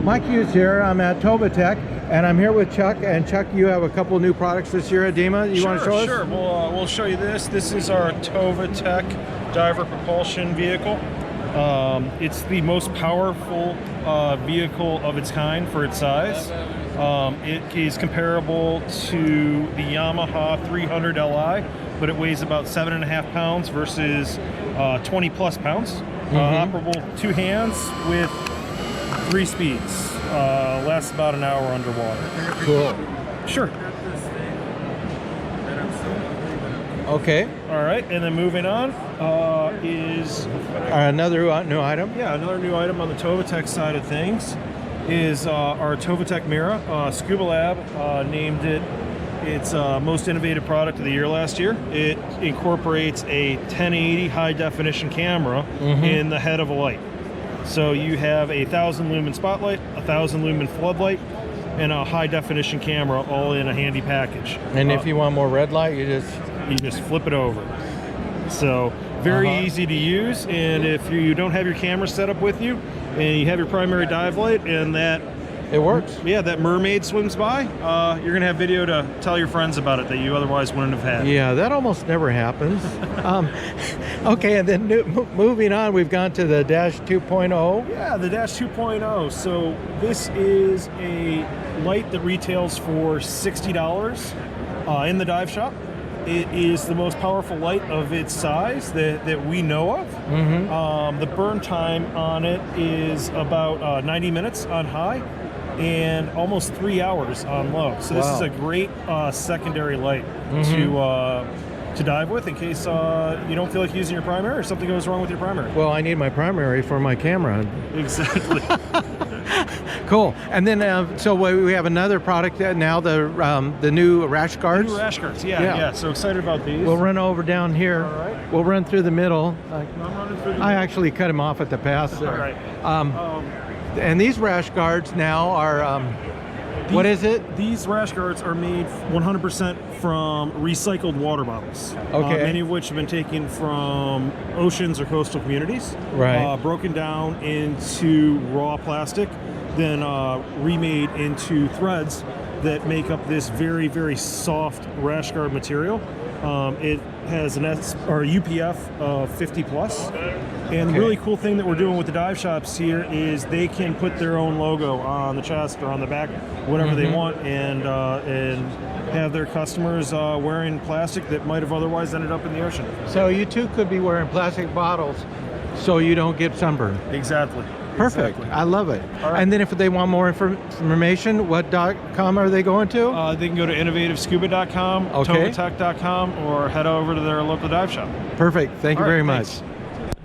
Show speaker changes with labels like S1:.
S1: Mike Hughes here. I'm at Tovatec, and I'm here with Chuck. And Chuck, you have a couple new products this year at DEMA. You want to show us?
S2: Sure. We'll show you this. This is our Tovatec diver propulsion vehicle. It's the most powerful vehicle of its kind for its size. It is comparable to the Yamaha 300 Li, but it weighs about 7.5 pounds versus 20 plus pounds. Operable 2 hands with 3 speeds. Lasts about an hour underwater.
S1: Cool.
S2: Sure.
S1: Okay.
S2: All right, and then moving on is
S1: another new item.
S2: Yeah, another new item on the Tovatec side of things is our Tovatec Mira. Scuba Lab named it its most innovative product of the year last year. It incorporates a 1080 high definition camera in the head of a light. So you have a 1,000 lumen spotlight, a 1,000 lumen floodlight, and a high definition camera all in a handy package.
S1: And if you want more red light, you
S2: just flip it over. So very easy to use, and if you don't have your camera set up with you and you have your primary dive light and that
S1: it works.
S2: Yeah, that mermaid swims by, you're gonna have video to tell your friends about it that you otherwise wouldn't have had.
S1: Yeah, that almost never happens. Okay, and then moving on, we've gone to the Dash 2.0.
S2: Yeah, the Dash 2.0. So this is a light that retails for $60 in the dive shop. It is the most powerful light of its size that we know of. The burn time on it is about 90 minutes on high and almost 3 hours on low. So this is a great secondary light to dive with in case you don't feel like using your primary or something goes wrong with your primary.
S1: Well, I need my primary for my camera.
S2: Exactly.
S1: Cool. And then, so we have another product now, the new rash guards.
S2: The new rash guards, yeah. So excited about these.
S1: We'll run over down here.
S2: All right.
S1: We'll run through the middle.
S2: I'm running through the
S1: I actually cut him off at the pass there.
S2: All right.
S1: And these rash guards now are, what is it?
S2: These rash guards are made 100% from recycled water bottles.
S1: Okay.
S2: Many of which have been taken from oceans or coastal communities.
S1: Right.
S2: Broken down into raw plastic, then remade into threads that make up this very, very soft rash guard material. It has an UPF of 50 plus. And the really cool thing that we're doing with the dive shops here is they can put their own logo on the chest or on the back, whatever they want, and have their customers wearing plastic that might have otherwise ended up in the ocean.
S1: So you too could be wearing plastic bottles so you don't get sunburned.
S2: Exactly.
S1: Perfect.
S2: Exactly.
S1: I love it.
S2: Right.
S1: And then if they want more information, what .com are they going to?
S2: They can go to innovativescuba.com, Tovatec.com, or head over to their local dive shop.
S1: Perfect. Thank you very much.
S2: Thanks.